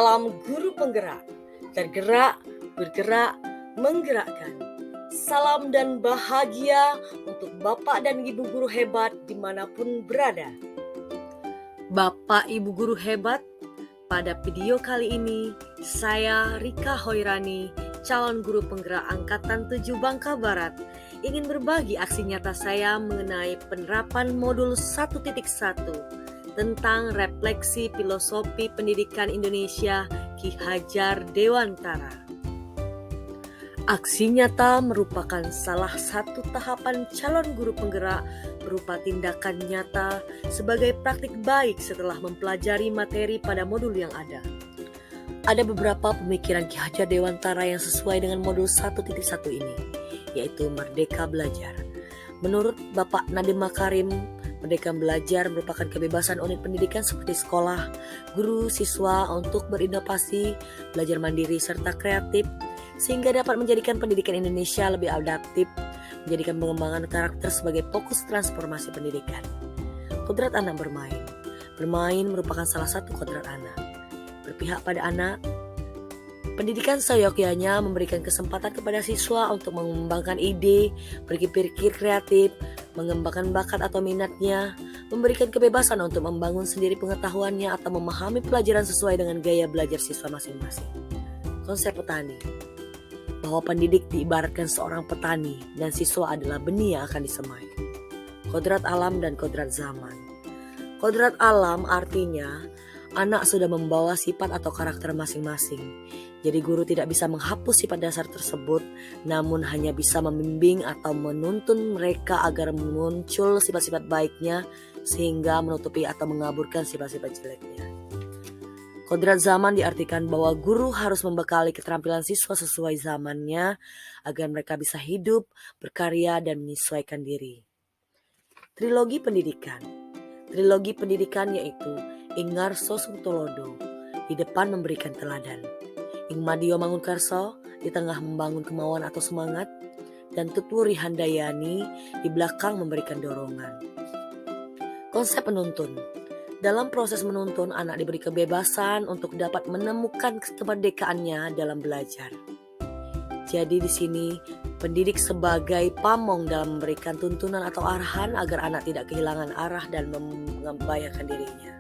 Salam guru penggerak, tergerak, bergerak, menggerakkan. Salam dan bahagia untuk Bapak dan Ibu guru hebat dimanapun berada. Bapak Ibu guru hebat, pada video kali ini saya Rika Hoirani, calon guru penggerak Angkatan 7 Bangka Barat, ingin berbagi aksi nyata saya mengenai penerapan modul 1.1 tentang refleksi filosofi pendidikan Indonesia Ki Hajar Dewantara. Aksi nyata merupakan salah satu tahapan calon guru penggerak berupa tindakan nyata sebagai praktik baik setelah mempelajari materi pada modul yang ada. Ada beberapa pemikiran Ki Hajar Dewantara yang sesuai dengan modul 1.1 ini, yaitu Merdeka Belajar. Menurut Bapak Nadiem Makarim, Merdeka Belajar merupakan kebebasan unit pendidikan seperti sekolah, guru, siswa untuk berinovasi, belajar mandiri, serta kreatif, sehingga dapat menjadikan pendidikan Indonesia lebih adaptif, menjadikan pengembangan karakter sebagai fokus transformasi pendidikan. Kodrat anak bermain. Bermain merupakan salah satu kodrat anak. Berpihak pada anak, pendidikan seyogyanya memberikan kesempatan kepada siswa untuk mengembangkan ide, berpikir kreatif, mengembangkan bakat atau minatnya, memberikan kebebasan untuk membangun sendiri pengetahuannya atau memahami pelajaran sesuai dengan gaya belajar siswa masing-masing. Konsep petani, bahwa pendidik diibaratkan seorang petani dan siswa adalah benih yang akan disemai. Kodrat alam dan kodrat zaman. Kodrat alam artinya anak sudah membawa sifat atau karakter masing-masing. Jadi guru tidak bisa menghapus sifat dasar tersebut, namun hanya bisa membimbing atau menuntun mereka agar muncul sifat-sifat baiknya sehingga menutupi atau mengaburkan sifat-sifat jeleknya. Kodrat zaman diartikan bahwa guru harus membekali keterampilan siswa sesuai zamannya agar mereka bisa hidup, berkarya, dan menyesuaikan diri. Trilogi pendidikan. Trilogi pendidikan yaitu Ingarso Sungtolodo, di depan memberikan teladan, Ingmadio Mangunkarso, di tengah membangun kemauan atau semangat, dan Tutwuri Handayani di belakang memberikan dorongan. Konsep penuntun. Dalam proses menuntun, anak diberi kebebasan untuk dapat menemukan kemerdekaannya dalam belajar. Jadi di sini pendidik sebagai pamong dalam memberikan tuntunan atau arahan agar anak tidak kehilangan arah dan membahayakan dirinya.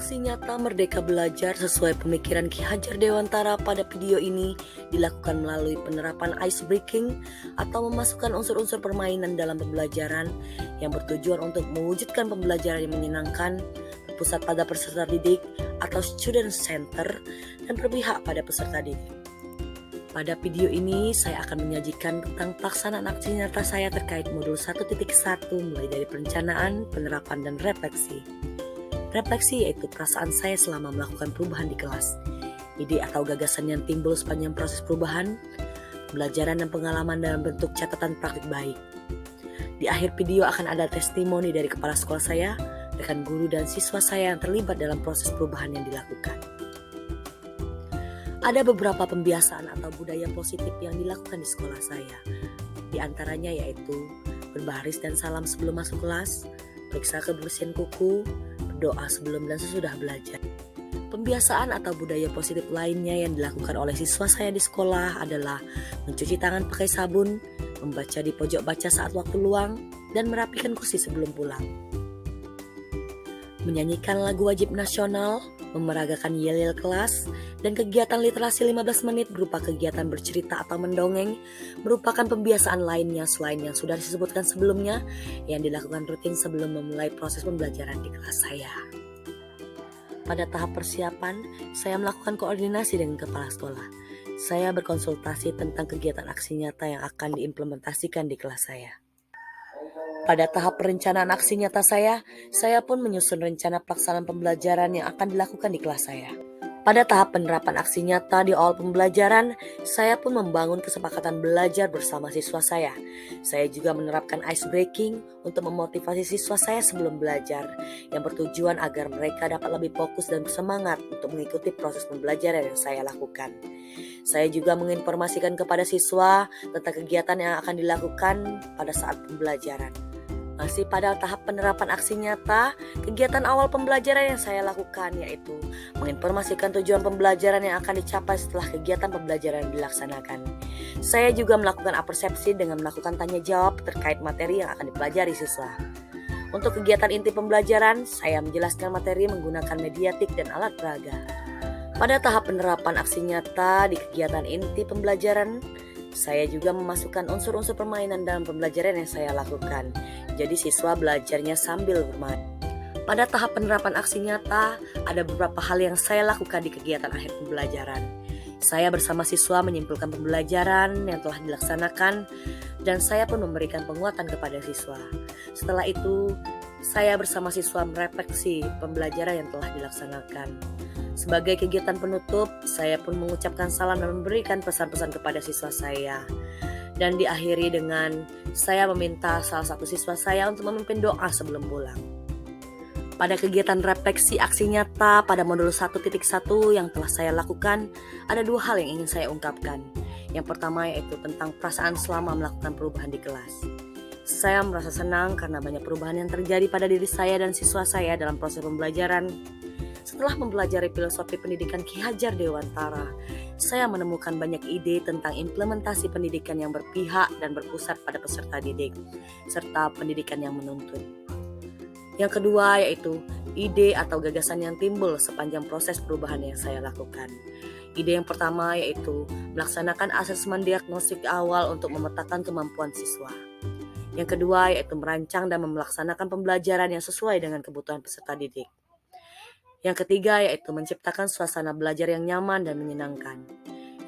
Aksi nyata Merdeka Belajar sesuai pemikiran Ki Hajar Dewantara pada video ini dilakukan melalui penerapan ice breaking atau memasukkan unsur-unsur permainan dalam pembelajaran yang bertujuan untuk mewujudkan pembelajaran yang menyenangkan, berpusat pada peserta didik atau student center, dan berpihak pada peserta didik. Pada video ini saya akan menyajikan tentang pelaksanaan aksi nyata saya terkait modul 1.1 mulai dari perencanaan, penerapan, dan refleksi. Refleksi yaitu perasaan saya selama melakukan perubahan di kelas, ide atau gagasan yang timbul sepanjang proses perubahan, pembelajaran dan pengalaman dalam bentuk catatan praktik baik. Di akhir video akan ada testimoni dari kepala sekolah saya, rekan guru dan siswa saya yang terlibat dalam proses perubahan yang dilakukan. Ada beberapa pembiasaan atau budaya positif yang dilakukan di sekolah saya. Di antaranya yaitu berbaris dan salam sebelum masuk kelas, periksa kebersihan kuku, berdoa sebelum dan sesudah belajar. Pembiasaan atau budaya positif lainnya yang dilakukan oleh siswa saya di sekolah adalah mencuci tangan pakai sabun, membaca di pojok baca saat waktu luang, dan merapikan kursi sebelum pulang. Menyanyikan lagu wajib nasional, memeragakan yel-yel kelas, dan kegiatan literasi 15 menit berupa kegiatan bercerita atau mendongeng merupakan pembiasaan lainnya selain yang sudah disebutkan sebelumnya yang dilakukan rutin sebelum memulai proses pembelajaran di kelas saya. Pada tahap persiapan, saya melakukan koordinasi dengan kepala sekolah. Saya berkonsultasi tentang kegiatan aksi nyata yang akan diimplementasikan di kelas saya. Pada tahap perencanaan aksi nyata saya pun menyusun rencana pelaksanaan pembelajaran yang akan dilakukan di kelas saya. Pada tahap penerapan aksi nyata di awal pembelajaran, saya pun membangun kesepakatan belajar bersama siswa saya. Saya juga menerapkan ice breaking untuk memotivasi siswa saya sebelum belajar, yang bertujuan agar mereka dapat lebih fokus dan bersemangat untuk mengikuti proses pembelajaran yang saya lakukan. Saya juga menginformasikan kepada siswa tentang kegiatan yang akan dilakukan pada saat pembelajaran. Masih pada tahap penerapan aksi nyata, kegiatan awal pembelajaran yang saya lakukan yaitu menginformasikan tujuan pembelajaran yang akan dicapai setelah kegiatan pembelajaran dilaksanakan. Saya juga melakukan apersepsi dengan melakukan tanya jawab terkait materi yang akan dipelajari siswa. Untuk kegiatan inti pembelajaran, saya menjelaskan materi menggunakan mediatik dan alat peraga. Pada tahap penerapan aksi nyata di kegiatan inti pembelajaran, saya juga memasukkan unsur-unsur permainan dalam pembelajaran yang saya lakukan. Jadi siswa belajarnya sambil bermain. Pada tahap penerapan aksi nyata, ada beberapa hal yang saya lakukan di kegiatan akhir pembelajaran. Saya bersama siswa menyimpulkan pembelajaran yang telah dilaksanakan dan saya pun memberikan penguatan kepada siswa. Setelah itu, saya bersama siswa merefleksi pembelajaran yang telah dilaksanakan. Sebagai kegiatan penutup, saya pun mengucapkan salam dan memberikan pesan-pesan kepada siswa saya. Dan diakhiri dengan saya meminta salah satu siswa saya untuk memimpin doa sebelum pulang. Pada kegiatan refleksi aksi nyata pada modul 1.1 yang telah saya lakukan, ada dua hal yang ingin saya ungkapkan. Yang pertama yaitu tentang perasaan selama melakukan perubahan di kelas. Saya merasa senang karena banyak perubahan yang terjadi pada diri saya dan siswa saya dalam proses pembelajaran. Setelah mempelajari filosofi pendidikan Ki Hajar Dewantara, saya menemukan banyak ide tentang implementasi pendidikan yang berpihak dan berpusat pada peserta didik, serta pendidikan yang menuntut. Yang kedua yaitu ide atau gagasan yang timbul sepanjang proses perubahan yang saya lakukan. Ide yang pertama yaitu melaksanakan asesmen diagnostik awal untuk memetakan kemampuan siswa. Yang kedua yaitu merancang dan melaksanakan pembelajaran yang sesuai dengan kebutuhan peserta didik. Yang ketiga yaitu menciptakan suasana belajar yang nyaman dan menyenangkan.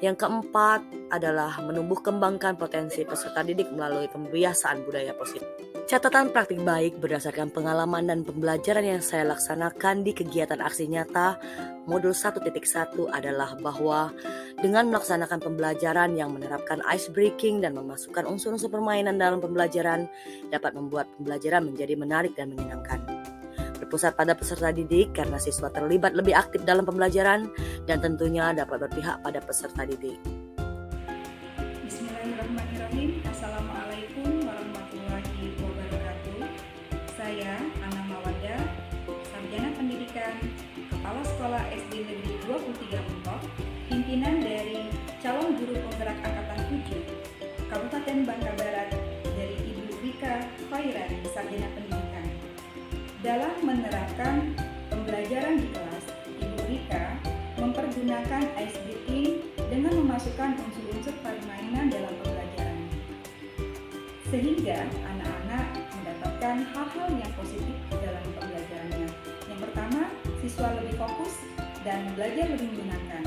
Yang keempat adalah menumbuh kembangkan potensi peserta didik melalui pembiasaan budaya positif. Catatan praktik baik berdasarkan pengalaman dan pembelajaran yang saya laksanakan di kegiatan aksi nyata modul 1.1 adalah bahwa dengan melaksanakan pembelajaran yang menerapkan ice breaking dan memasukkan unsur-unsur permainan dalam pembelajaran dapat membuat pembelajaran menjadi menarik dan menyenangkan. Berpusat pada peserta didik karena siswa terlibat lebih aktif dalam pembelajaran dan tentunya dapat berpihak pada peserta didik. Bismillahirrahmanirrahim. Assalamualaikum warahmatullahi wabarakatuh. Saya Ana Mawada, Sarjana Pendidikan, Kepala Sekolah SD Negeri 23 Mentok, pimpinan dari calon guru penggerak angkatan 7 Kabupaten Bangka Barat dari Ibu Rika Khairani, Sarjana Pendidikan. Dalam menerapkan pembelajaran di kelas, Ibu Rika mempergunakan ice breaking dengan memasukkan unsur-unsur permainan dalam pembelajaran, sehingga anak-anak mendapatkan hal-hal yang positif dalam pembelajarannya. Yang pertama, siswa lebih fokus dan belajar lebih menyenangkan.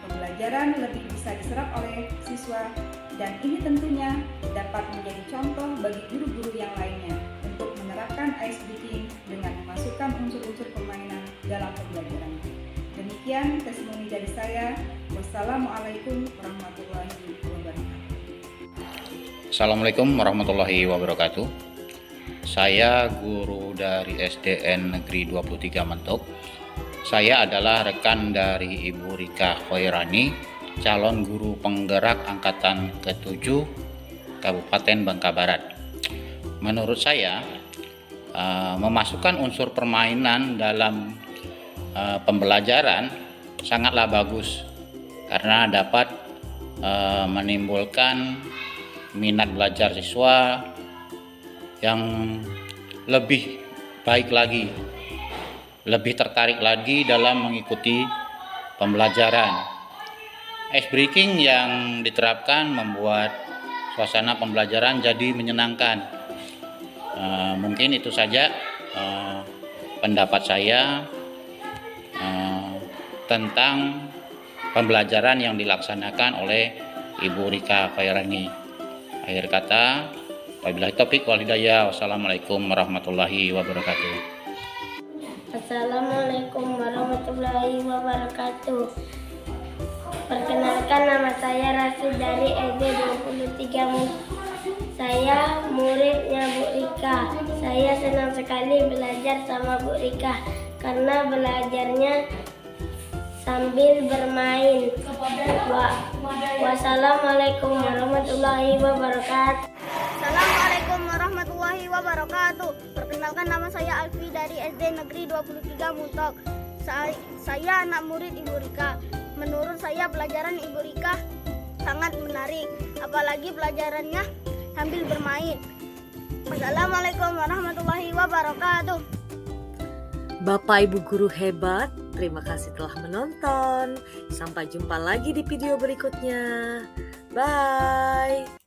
Pembelajaran lebih bisa diserap oleh siswa dan ini tentunya dapat menjadi contoh bagi guru-guru yang lainnya untuk menerapkan ice breaking dengan memasukkan unsur-unsur permainan dalam pembelajaran. Demikian testimoni dari saya. Wassalamualaikum warahmatullahi wabarakatuh. Assalamualaikum warahmatullahi wabarakatuh. Saya guru dari SDN Negeri 23 Mentok. Saya adalah rekan dari Ibu Rika Khairani, calon guru penggerak angkatan ke-7 Kabupaten Bangka Barat. Menurut saya, memasukkan unsur permainan dalam pembelajaran sangatlah bagus karena dapat menimbulkan minat belajar siswa yang lebih baik lagi, lebih tertarik lagi dalam mengikuti pembelajaran. Ice breaking yang diterapkan membuat suasana pembelajaran jadi menyenangkan. Mungkin itu saja pendapat saya tentang pembelajaran yang dilaksanakan oleh Ibu Rika Khairani. Akhir kata, wabillahi taufiq wal hidayah. Wassalamualaikum warahmatullahi wabarakatuh. Assalamualaikum warahmatullahi wabarakatuh. Perkenalkan, nama saya Rasul dari SD 23. Saya muridnya Bu Rika. Saya senang sekali belajar sama Bu Rika karena belajarnya sambil bermain. Wassalamualaikum warahmatullahi wabarakatuh. Assalamualaikum warahmatullahi wabarakatuh. Perkenalkan, nama saya Alfi dari SD Negeri 23 Muntok. Saya anak murid Ibu Rika. Menurut saya pelajaran Ibu Rika sangat menarik, apalagi pelajarannya sambil bermain. Wassalamualaikum warahmatullahi wabarakatuh. Bapak Ibu guru hebat, terima kasih telah menonton. Sampai jumpa lagi di video berikutnya. Bye.